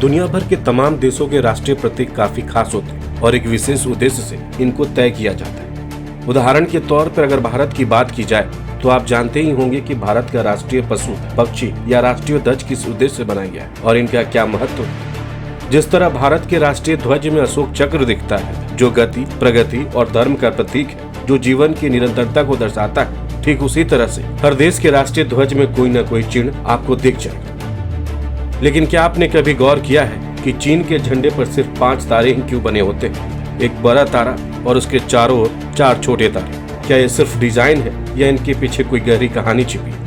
दुनिया भर के तमाम देशों के राष्ट्रीय प्रतीक काफी खास होते हैं और एक विशेष उद्देश्य से इनको तय किया जाता है। उदाहरण के तौर पर अगर भारत की बात की जाए तो आप जानते ही होंगे कि भारत का राष्ट्रीय पशु पक्षी या राष्ट्रीय ध्वज किस उद्देश्य से बनाया गया है और इनका क्या महत्व है। जिस तरह भारत के राष्ट्रीय ध्वज में अशोक चक्र दिखता है जो गति, प्रगति और धर्म का प्रतीक है, जो जीवन की निरंतरता को दर्शाता है, ठीक उसी तरह से हर देश के राष्ट्रीय ध्वज में कोई न कोई चिन्ह आपको दिख जाएगा। लेकिन क्या आपने कभी गौर किया है कि चीन के झंडे पर सिर्फ 5 तारे ही क्यों बने होते हैं? एक बड़ा तारा और उसके चारों ओर 4 छोटे तारे। क्या ये सिर्फ डिजाइन है या इनके पीछे कोई गहरी कहानी छिपी है?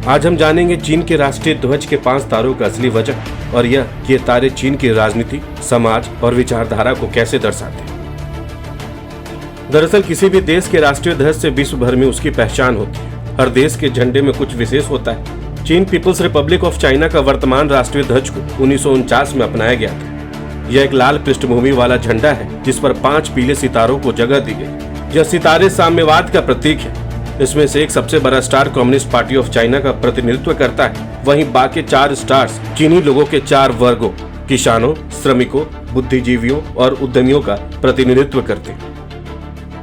आज हम जानेंगे चीन के राष्ट्रीय ध्वज के 5 तारों का असली वजह और यह कि ये तारे चीन की राजनीति, समाज और विचारधारा को कैसे दर्शाते हैं। दरअसल किसी भी देश के राष्ट्रीय ध्वज से विश्व भर में उसकी पहचान होती है। हर देश के झंडे में कुछ विशेष होता है। चीन पीपुल्स रिपब्लिक ऑफ चाइना का वर्तमान राष्ट्रीय ध्वज को 1949 में अपनाया गया था। यह एक लाल पृष्ठभूमि वाला झंडा है जिस पर 5 पीले सितारों को जगह दी गई। यह सितारे साम्यवाद का प्रतीक है। इसमें से एक सबसे बड़ा star communist party of China का प्रतिनिधित्व करता है, वहीं बाकी 4 स्टार्स चीनी लोगों के 4 वर्गों, किसानों, श्रमिकों, बुद्धिजीवियों और उद्यमियों का प्रतिनिधित्व करते हैं।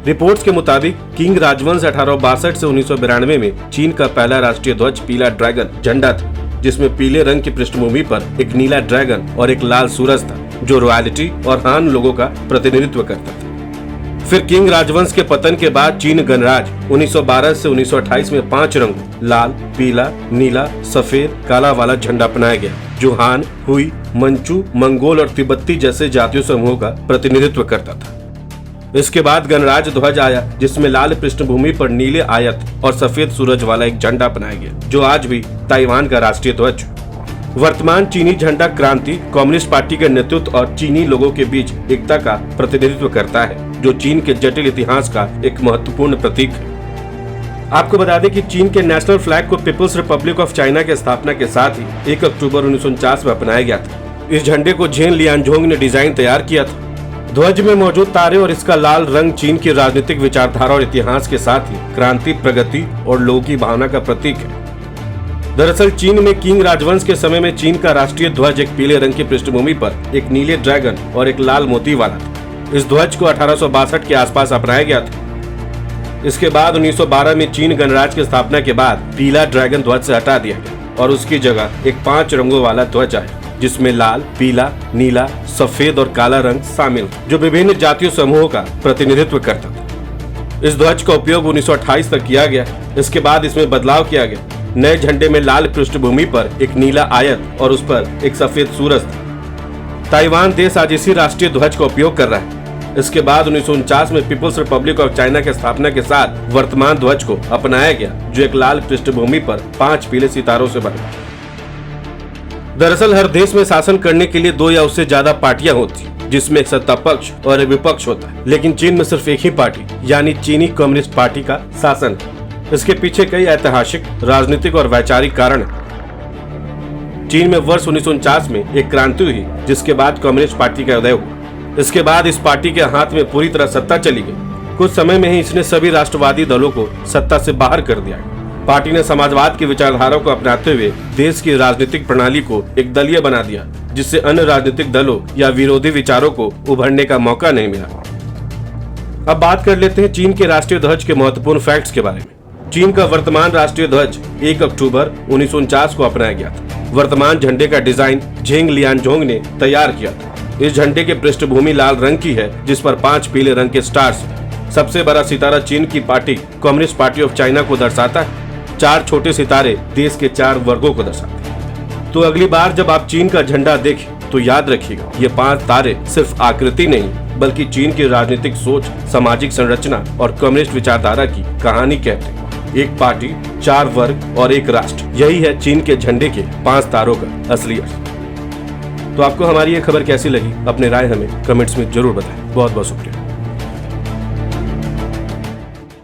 रिपोर्ट्स के मुताबिक किंग राजवंश 1862 से 1992 में चीन का पहला राष्ट्रीय ध्वज पीला ड्रैगन झंडा था, जिसमें पीले रंग की पृष्ठभूमि पर एक नीला ड्रैगन और एक लाल सूरज था, जो रॉयल्टी और हान लोगों का प्रतिनिधित्व करता था। फिर किंग राजवंश के पतन के बाद चीन गणराज्य 1912 से 1928 में 5 रंगों लाल, पीला, नीला, सफेद, काला वाला झंडा अपनाया गया, जो हान, हुई, मंचू, मंगोल और तिब्बती जैसे जातीय समूहों का प्रतिनिधित्व करता था। इसके बाद गणराज्य ध्वज आया, जिसमें लाल पृष्ठभूमि पर नीले आयत और सफेद सूरज वाला एक झंडा अपनाया गया, जो आज भी ताइवान का राष्ट्रीय ध्वज। वर्तमान चीनी झंडा क्रांति कम्युनिस्ट पार्टी के नेतृत्व और चीनी लोगों के बीच एकता का प्रतिनिधित्व करता है, जो चीन के जटिल इतिहास का एक महत्वपूर्ण प्रतीक है। आपको बता दें कि चीन के नेशनल फ्लैग को पीपुल्स रिपब्लिक ऑफ चाइना की स्थापना के साथ ही 1 अक्टूबर 1949 में अपनाया गया था। इस झंडे को झेन लियांजोंग ने डिजाइन तैयार किया था। ध्वज में मौजूद तारे और इसका लाल रंग चीन की राजनीतिक विचारधारा और इतिहास के साथ ही क्रांति, प्रगति और लोगों की भावना का प्रतीक है। दरअसल चीन में किंग राजवंश के समय में चीन का राष्ट्रीय ध्वज एक पीले रंग की पृष्ठभूमि पर एक नीले ड्रैगन और एक लाल मोती वाला था। इस ध्वज को 1862 के आसपास अपनाया गया था। इसके बाद 1912 में चीन गणराज्य की स्थापना के बाद पीला ड्रैगन ध्वज से हटा दिया गया और उसकी जगह एक 5 रंगों वाला ध्वज आया, जिसमें लाल, पीला, नीला, सफेद और काला रंग शामिल, जो विभिन्न जातीय समूहों का प्रतिनिधित्व करता था। इस ध्वज का उपयोग 1928 तक किया गया। इसके बाद इसमें बदलाव किया गया। नए झंडे में लाल पृष्ठभूमि पर एक नीला आयत और उस पर एक सफेद सूरज था। ताइवान देश आज इसी राष्ट्रीय ध्वज का उपयोग कर रहा है। इसके बाद 1949 में पीपुल्स रिपब्लिक ऑफ चाइना की स्थापना के साथ वर्तमान ध्वज को अपनाया गया, जो एक लाल पृष्ठभूमि पर 5 पीले सितारों से बना। दरअसल हर देश में शासन करने के लिए 2 या उससे ज्यादा पार्टियां होती, जिसमें एक सत्ता पक्ष और एक विपक्ष होता है। लेकिन चीन में सिर्फ एक ही पार्टी यानी चीनी कम्युनिस्ट पार्टी का शासन है। इसके पीछे कई ऐतिहासिक, राजनीतिक और वैचारिक कारण हैं। चीन में वर्ष 1949 में एक क्रांति हुई, जिसके बाद कम्युनिस्ट पार्टी का उदय हुआ। इसके बाद इस पार्टी के हाथ में पूरी तरह सत्ता चली गई। कुछ समय में ही इसने सभी राष्ट्रवादी दलों को सत्ता से बाहर कर दिया। पार्टी ने समाजवाद की विचारधारा को अपनाते हुए देश की राजनीतिक प्रणाली को एक दलीय बना दिया, जिससे अन्य राजनीतिक दलों या विरोधी विचारों को उभरने का मौका नहीं मिला। अब बात कर लेते हैं चीन के राष्ट्रीय ध्वज के महत्वपूर्ण फैक्ट्स के बारे में। चीन का वर्तमान राष्ट्रीय ध्वज 1 अक्टूबर 1949 को अपनाया गया था। वर्तमान झंडे का डिजाइन झेंग लियांजोंग ने तैयार किया था। इस झंडे की पृष्ठभूमि लाल रंग की है, जिस पर 5 पीले रंग के स्टार्स। सबसे बड़ा सितारा चीन की party communist party of China को दर्शाता है। 4 छोटे सितारे देश के 4 वर्गों को दर्शाते हैं। तो अगली बार जब आप चीन का झंडा देखें तो याद रखिएगा, ये 5 तारे सिर्फ आकृति नहीं बल्कि चीन की राजनीतिक सोच, सामाजिक संरचना और कम्युनिस्ट विचारधारा की कहानी कहते हैं। एक पार्टी, 4 वर्ग और एक राष्ट्र, यही है चीन के झंडे के 5 तारों का असली अर्थ। तो आपको हमारी ये खबर कैसी लगी? अपनी राय हमें कमेंट्स में जरूर बताएं। बहुत बहुत शुक्रिया।